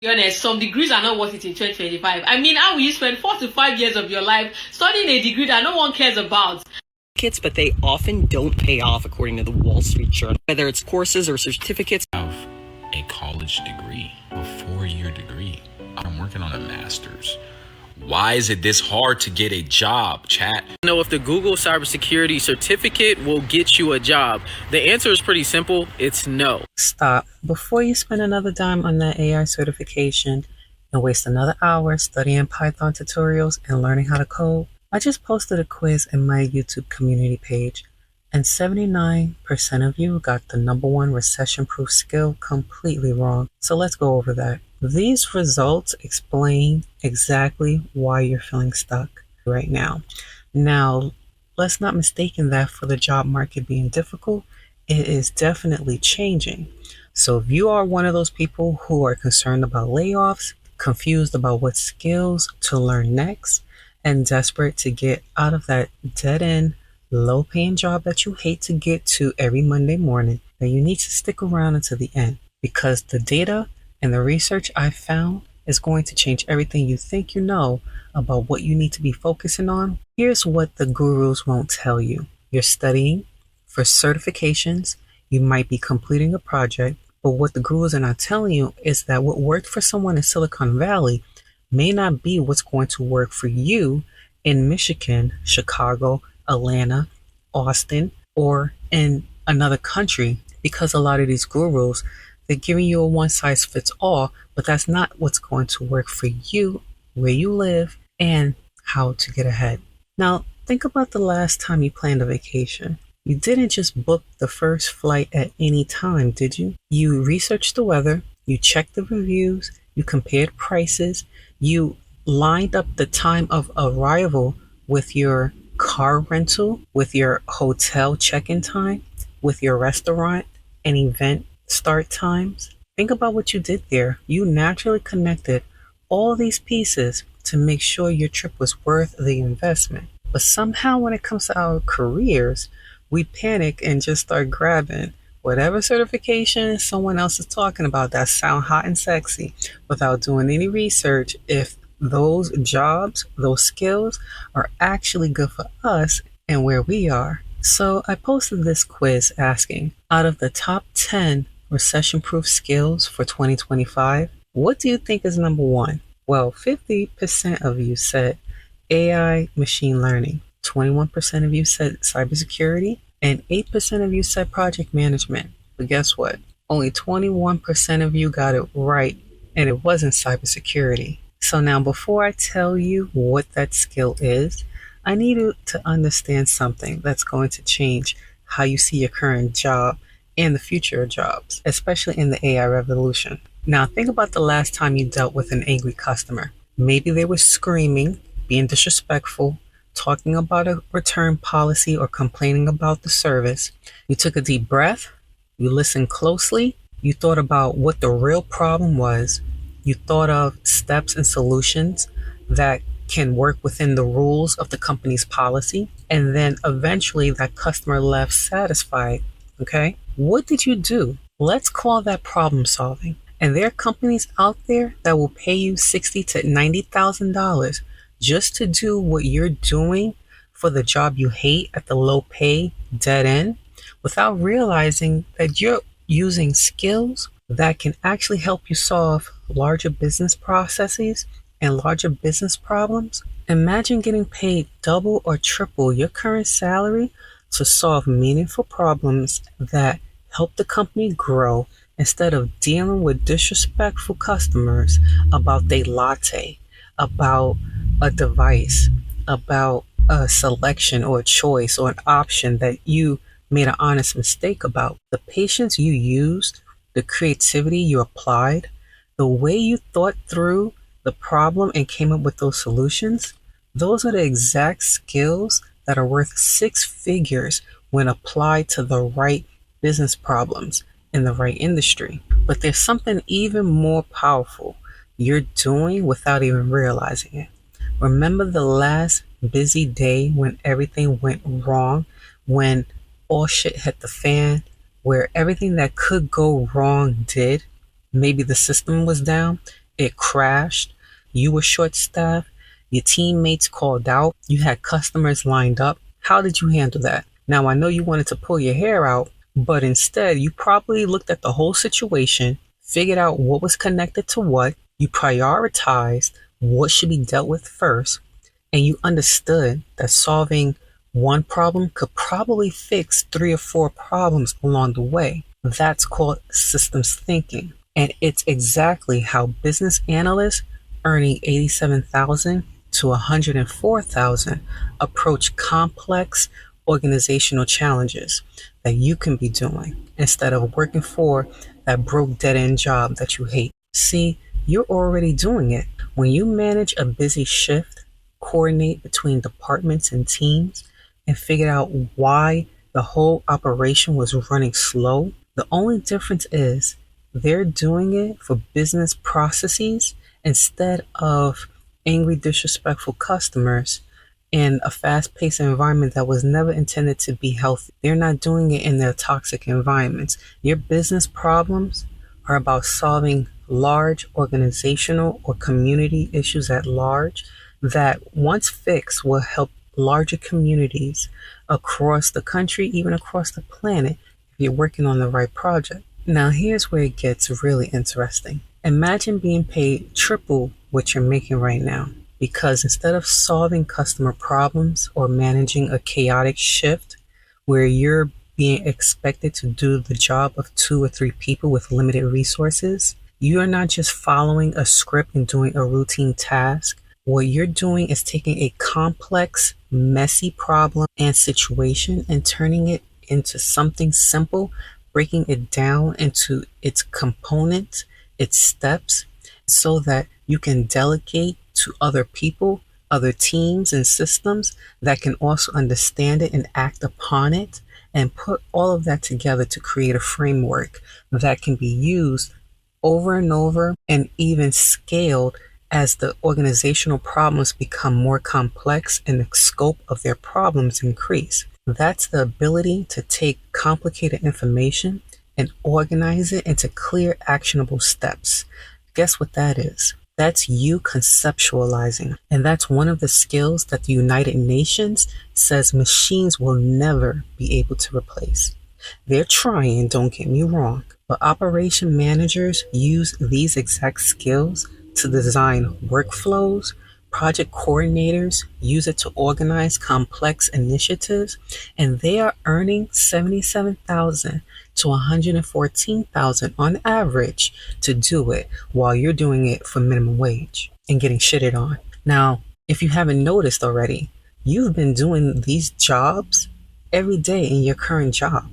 be honest, some degrees are not worth it in 2025. I mean, how will you spend 4 to 5 years of your life studying a degree that no one cares about? But they often don't pay off, according to the Wall Street Journal. Whether it's courses or certificates. Have a college degree, a 4-year degree. I'm working on a master's. Why is it this hard to get a job, chat? Know if the Google cybersecurity certificate will get you a job? The answer is pretty simple. It's no. Stop. Before you spend another dime on that AI certification and waste another hour studying Python tutorials and learning how to code, I just posted a quiz in my YouTube community page, and 79% of you got the #1 recession-proof skill completely wrong. So let's go over that. These results explain exactly why you're feeling stuck right now. Now, let's not mistake that for the job market being difficult. It is definitely changing. So if you are one of those people who are concerned about layoffs, confused about what skills to learn next, and desperate to get out of that dead-end, low-paying job that you hate to get to every Monday morning, then you need to stick around until the end, because the data and the research I found is going to change everything you think you know about what you need to be focusing on. Here's what the gurus won't tell you. You're studying for certifications. You might be completing a project, but what the gurus are not telling you is that what worked for someone in Silicon Valley may not be what's going to work for you in Michigan, Chicago, Atlanta, Austin, or in another country, because a lot of these gurus, they're giving you a one-size-fits-all, but that's not what's going to work for you, where you live, and how to get ahead. Now, think about the last time you planned a vacation. You didn't just book the first flight at any time, did you? You researched the weather, you checked the reviews, you compared prices, you lined up the time of arrival with your car rental, with your hotel check-in time, with your restaurant and event start times. Think about what you did there. You naturally connected all these pieces to make sure your trip was worth the investment. But somehow when it comes to our careers, we panic and just start grabbing whatever certification someone else is talking about that sound hot and sexy without doing any research if those jobs, those skills are actually good for us and where we are. So I posted this quiz asking, out of the top 10 recession-proof skills for 2025, what do you think is #1? Well, 50% of you said AI machine learning, 21% of you said cybersecurity, and 8% of you said project management. But guess what? Only 21% of you got it right, and it wasn't cybersecurity. So now before I tell you what that skill is, I need you to understand something that's going to change how you see your current job and the future of jobs, especially in the AI revolution. Now think about the last time you dealt with an angry customer. Maybe they were screaming, being disrespectful, talking about a return policy, or complaining about the service. You took a deep breath, you listened closely, you thought about what the real problem was, you thought of steps and solutions that can work within the rules of the company's policy, and then eventually that customer left satisfied. Okay? What did you do? Let's call that problem solving. And there are companies out there that will pay you $60,000 to $90,000 just to do what you're doing for the job you hate at the low pay dead end, without realizing that you're using skills that can actually help you solve larger business processes and larger business problems. Imagine getting paid double or triple your current salary to solve meaningful problems that help the company grow, instead of dealing with disrespectful customers about their latte, about a device, about a selection or a choice or an option that you made an honest mistake about. The patience you used, the creativity you applied, the way you thought through the problem and came up with those solutions, those are the exact skills that are worth 6 figures when applied to the right business problems in the right industry. But there's something even more powerful you're doing without even realizing it. Remember the last busy day when everything went wrong, when all shit hit the fan, where everything that could go wrong did? Maybe the system was down it crashed, you were short-staffed, your teammates called out, you had customers lined up. How did you handle that? Now, I know you wanted to pull your hair out, but instead you probably looked at the whole situation, figured out what was connected to what, you prioritized what should be dealt with first, and you understood that solving one problem could probably fix 3 or 4 problems along the way. That's called systems thinking. And it's exactly how business analysts earning $87,000 to $104,000 approach complex organizational challenges that you can be doing instead of working for that broke dead-end job that you hate. See, you're already doing it. When you manage a busy shift, coordinate between departments and teams, and figure out why the whole operation was running slow, the only difference is they're doing it for business processes instead of angry, disrespectful customers in a fast-paced environment that was never intended to be healthy. They're not doing it in their toxic environments. Your business problems are about solving large organizational or community issues at large that, once fixed, will help larger communities across the country, even across the planet, if you're working on the right project. Now, here's where it gets really interesting. Imagine being paid triple what you're making right now, because instead of solving customer problems or managing a chaotic shift where you're being expected to do the job of 2 or 3 people with limited resources, you are not just following a script and doing a routine task. What you're doing is taking a complex, messy problem and situation and turning it into something simple, breaking it down into its components, its steps, so that you can delegate to other people, other teams and systems that can also understand it and act upon it, and put all of that together to create a framework that can be used over and over and even scaled as the organizational problems become more complex and the scope of their problems increase. That's the ability to take complicated information and organize it into clear, actionable steps. Guess what that is? That's you conceptualizing. And that's one of the skills that the United Nations says machines will never be able to replace. They're trying, don't get me wrong, but operation managers use these exact skills to design workflows. Project coordinators use it to organize complex initiatives, and they are earning $77,000 to $114,000 on average to do it, while you're doing it for minimum wage and getting shitted on. Now, if you haven't noticed already, you've been doing these jobs every day in your current job,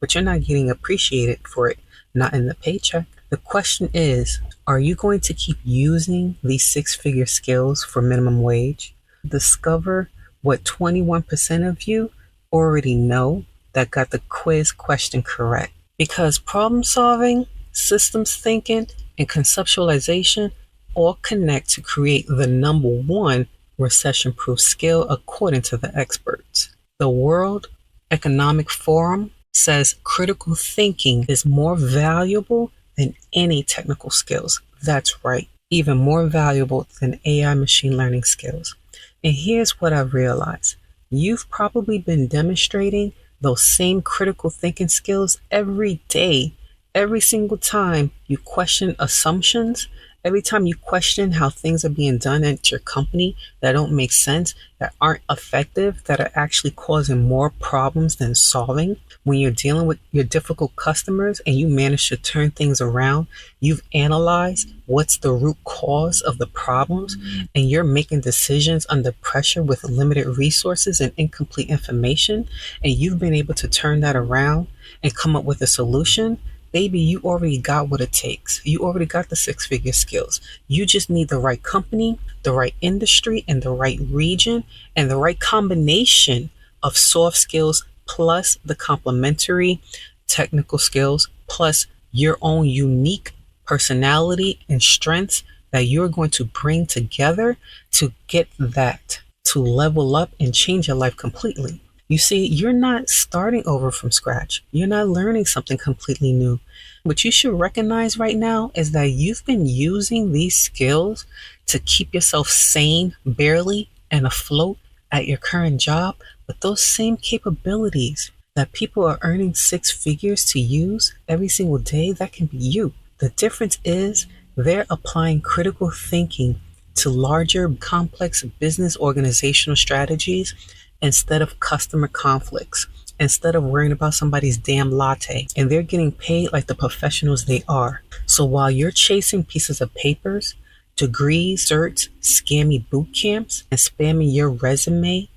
but you're not getting appreciated for it, not in the paycheck. The question is, are you going to keep using these 6-figure skills for minimum wage? Discover what 21% of you already know that got the quiz question correct. Because problem solving, systems thinking, and conceptualization all connect to create the number 1 recession-proof skill according to the experts. The World Economic Forum says critical thinking is more valuable than any technical skills. That's right, even more valuable than AI machine learning skills. And here's what I've realized. You've probably been demonstrating those same critical thinking skills every day, every single time you question assumptions, every time you question how things are being done at your company that don't make sense, that aren't effective, that are actually causing more problems than solving. When you're dealing with your difficult customers and you manage to turn things around, you've analyzed what's the root cause of the problems, and you're making decisions under pressure with limited resources and incomplete information, and you've been able to turn that around and come up with a solution. Baby, you already got what it takes. You already got the 6-figure skills. You just need the right company, the right industry, and the right region, and the right combination of soft skills plus the complementary technical skills, plus your own unique personality and strengths that you're going to bring together to get that to level up and change your life completely. You see, you're not starting over from scratch. You're not learning something completely new. What you should recognize right now is that you've been using these skills to keep yourself sane, barely, and afloat at your current job, but those same capabilities that people are earning six figures to use every single day, that can be you. The difference is they're applying critical thinking to larger, complex business organizational strategies instead of customer conflicts, instead of worrying about somebody's damn latte. And they're getting paid like the professionals they are. So while you're chasing pieces of papers, degrees, certs, scammy boot camps, and spamming your resume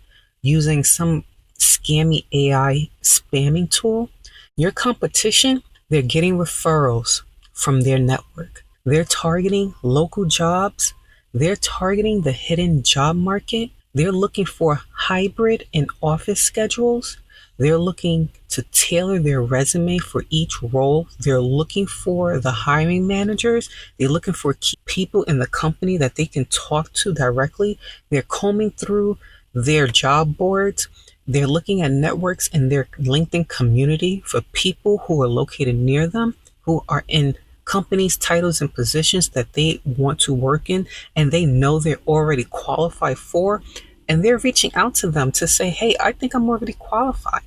using some scammy AI spamming tool, your competition, they're getting referrals from their network. They're targeting local jobs. They're targeting the hidden job market. They're looking for hybrid and office schedules. They're looking to tailor their resume for each role. They're looking for the hiring managers. They're looking for key people in the company that they can talk to directly. They're combing through their job boards. They're looking at networks in their LinkedIn community for people who are located near them, who are in companies, titles, and positions that they want to work in, and they know they're already qualified for, and they're reaching out to them to say, hey, I think I'm already qualified,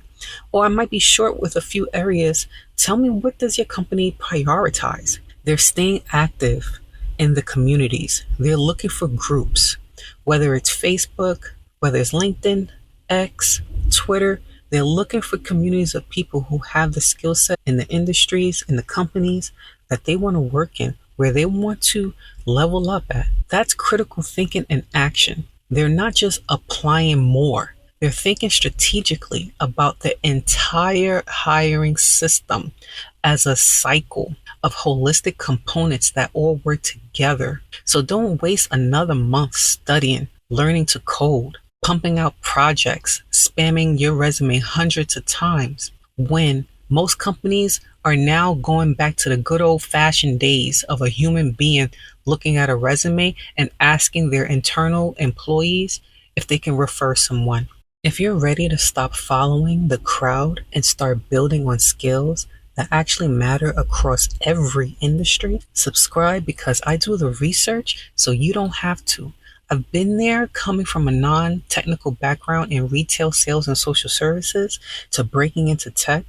or I might be short with a few areas. Tell me, what does your company prioritize? They're staying active in the communities. They're looking for groups, whether it's Facebook, whether it's LinkedIn, X, Twitter. They're looking for communities of people who have the skill set in the industries, in the companies that they want to work in, where they want to level up at. That's critical thinking in action. They're not just applying more. They're thinking strategically about the entire hiring system as a cycle of holistic components that all work together. So don't waste another month studying, learning to code, pumping out projects, spamming your resume hundreds of times, when most companies are now going back to the good old-fashioned days of a human being looking at a resume and asking their internal employees if they can refer someone. If you're ready to stop following the crowd and start building on skills that actually matter across every industry, subscribe, because I do the research so you don't have to. I've been there, coming from a non-technical background in retail, sales, and social services to breaking into tech.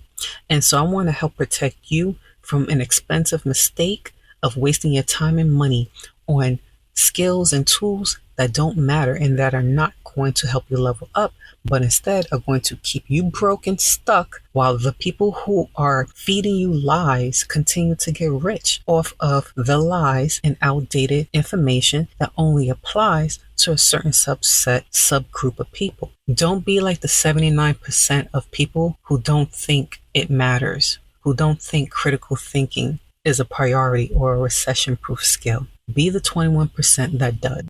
And so I want to help protect you from an expensive mistake of wasting your time and money on skills and tools that don't matter and that are not going to help you level up, but instead are going to keep you broke and stuck, while the people who are feeding you lies continue to get rich off of the lies and outdated information that only applies to a certain subgroup of people. Don't be like the 79% of people who don't think it matters, who don't think critical thinking is a priority or a recession-proof skill. Be the 21% that does.